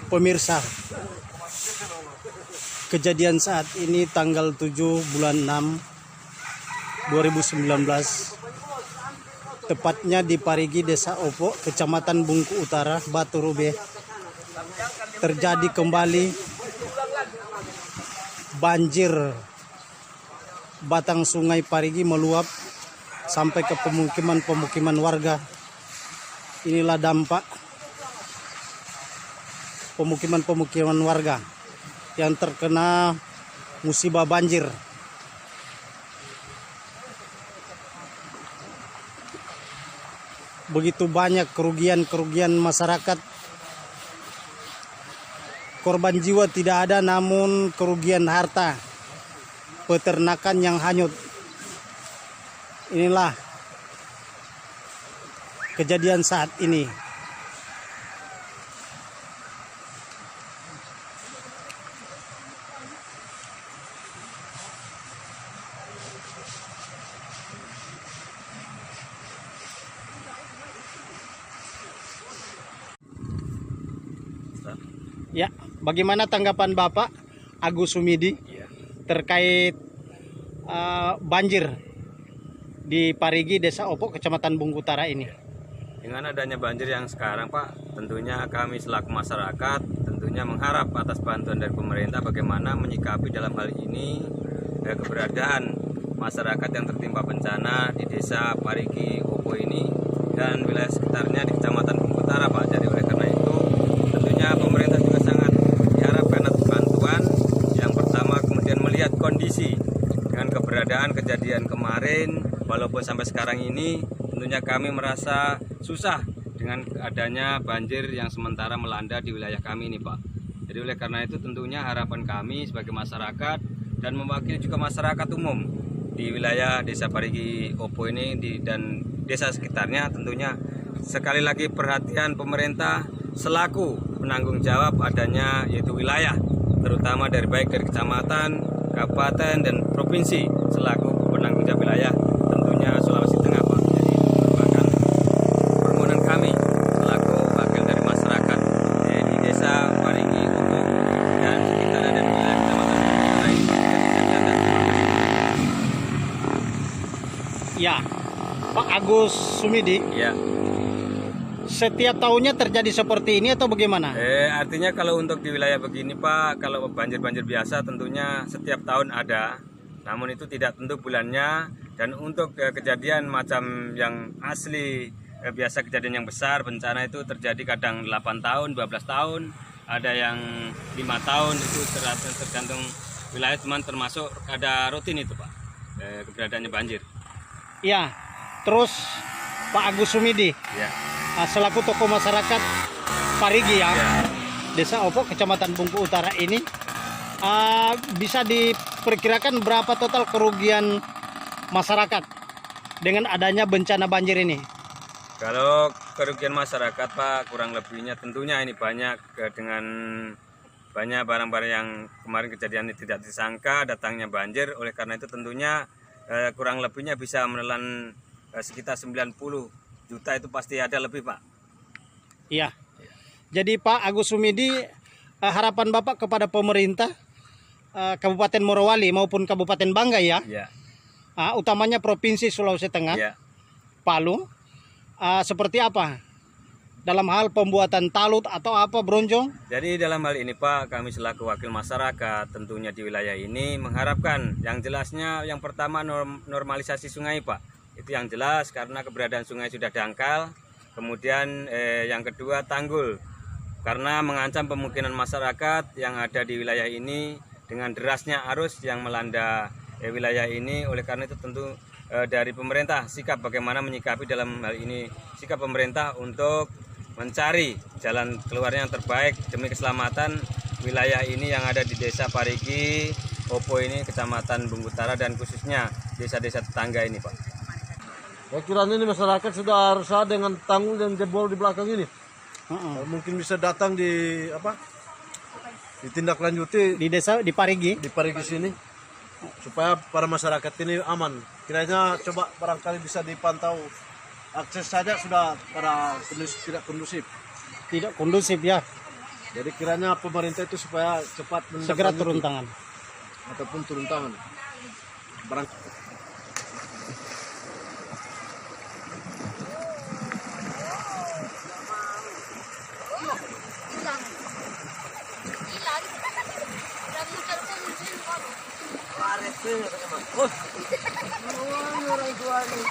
Pemirsa, kejadian saat ini tanggal 7 bulan 6 2019, tepatnya di Parigi, Desa Opo, Kecamatan Bungku Utara, Batu Rube. Terjadi kembali banjir. Batang sungai Parigi meluap sampai ke pemukiman warga. Inilah dampak pemukiman warga yang terkena musibah banjir. Begitu banyak kerugian masyarakat. Korban jiwa tidak ada, namun kerugian harta, peternakan yang hanyut. Inilah kejadian saat ini. Ya, bagaimana tanggapan Bapak Agus Sumidi terkait banjir di Parigi, Desa Opo, Kecamatan Bungku Utara ini? Dengan adanya banjir yang sekarang, Pak, tentunya kami selaku masyarakat tentunya mengharap atas bantuan dari pemerintah bagaimana menyikapi dalam hal ini keberadaan masyarakat yang tertimpa bencana di Desa Parigi Opo ini dan wilayah sekitarnya di Kecamatan Bungku Utara, Pak. Jadi oleh karena itu tentunya pemerintah juga sangat diharapkan atas bantuan. Yang pertama, kemudian melihat kondisi dengan keberadaan kejadian kemarin, walaupun sampai sekarang ini tentunya kami merasa susah dengan adanya banjir yang sementara melanda di wilayah kami ini, Pak. Jadi oleh karena itu tentunya harapan kami sebagai masyarakat dan mewakili juga masyarakat umum di wilayah Desa Parigi Opo ini dan desa sekitarnya, tentunya sekali lagi perhatian pemerintah selaku penanggung jawab adanya yaitu wilayah, terutama baik dari kecamatan, kabupaten, dan provinsi selaku penanggung jawab wilayah tentunya Sulawesi Tengah, Pak. Jadi merupakan permohonan kami selaku wakil dari masyarakat di Desa Parigi Opo dan sekitarnya dan wilayah kecamatan lain. Ya, Pak Agus Sumidi. Ya. Setiap tahunnya terjadi seperti ini atau bagaimana? Artinya kalau untuk di wilayah begini, Pak, kalau banjir-banjir biasa tentunya setiap tahun ada, namun itu tidak tentu bulannya. Dan untuk kejadian macam yang asli, biasa kejadian yang besar, bencana itu terjadi kadang 8 tahun, 12 tahun, ada yang 5 tahun, itu tergantung wilayah, teman, termasuk ada rutin itu, Pak, keberadaannya banjir. Ya, terus Pak Agus Sumidi. Ya. Selaku tokoh masyarakat Parigi ya, Ya. Desa Opo, Kecamatan Bungku Utara ini, bisa diperkirakan berapa total kerugian masyarakat dengan adanya bencana banjir ini? Kalau kerugian masyarakat, Pak, kurang lebihnya tentunya ini banyak dengan banyak barang-barang yang kemarin kejadian tidak disangka datangnya banjir. Oleh karena itu tentunya kurang lebihnya bisa menelan sekitar 90 juta, itu pasti ada lebih, Pak. Iya. Jadi Pak Agus Sumidi, harapan Bapak kepada pemerintah Kabupaten Morowali maupun Kabupaten Banggai ya, utamanya Provinsi Sulawesi Tengah, Palu, seperti apa dalam hal pembuatan talut atau apa, bronjong? Jadi dalam hal ini, Pak, kami selaku wakil masyarakat tentunya di wilayah ini mengharapkan yang jelasnya, yang pertama normalisasi sungai, Pak. Itu yang jelas karena keberadaan sungai sudah dangkal. Kemudian yang kedua, tanggul, karena mengancam pemukiman masyarakat yang ada di wilayah ini dengan derasnya arus yang melanda wilayah ini. Oleh karena itu tentu dari pemerintah sikap bagaimana menyikapi dalam hal ini, sikap pemerintah untuk mencari jalan keluarnya yang terbaik demi keselamatan wilayah ini yang ada di Desa Parigi Opo ini, Kecamatan Bungku Utara, dan khususnya desa-desa tetangga ini, Pak. Kiranya ini masyarakat sudah resah dengan tanggul yang jebol di belakang ini. Mungkin bisa datang ditindaklanjuti Di desa, di Parigi sini supaya para masyarakat ini aman. Kiranya coba barangkali bisa dipantau akses saja sudah tidak kondusif. Tidak kondusif ya. Jadi kiranya pemerintah itu supaya cepat Segera turun tangan. ataupun turun tangan. Barang orang tua nih.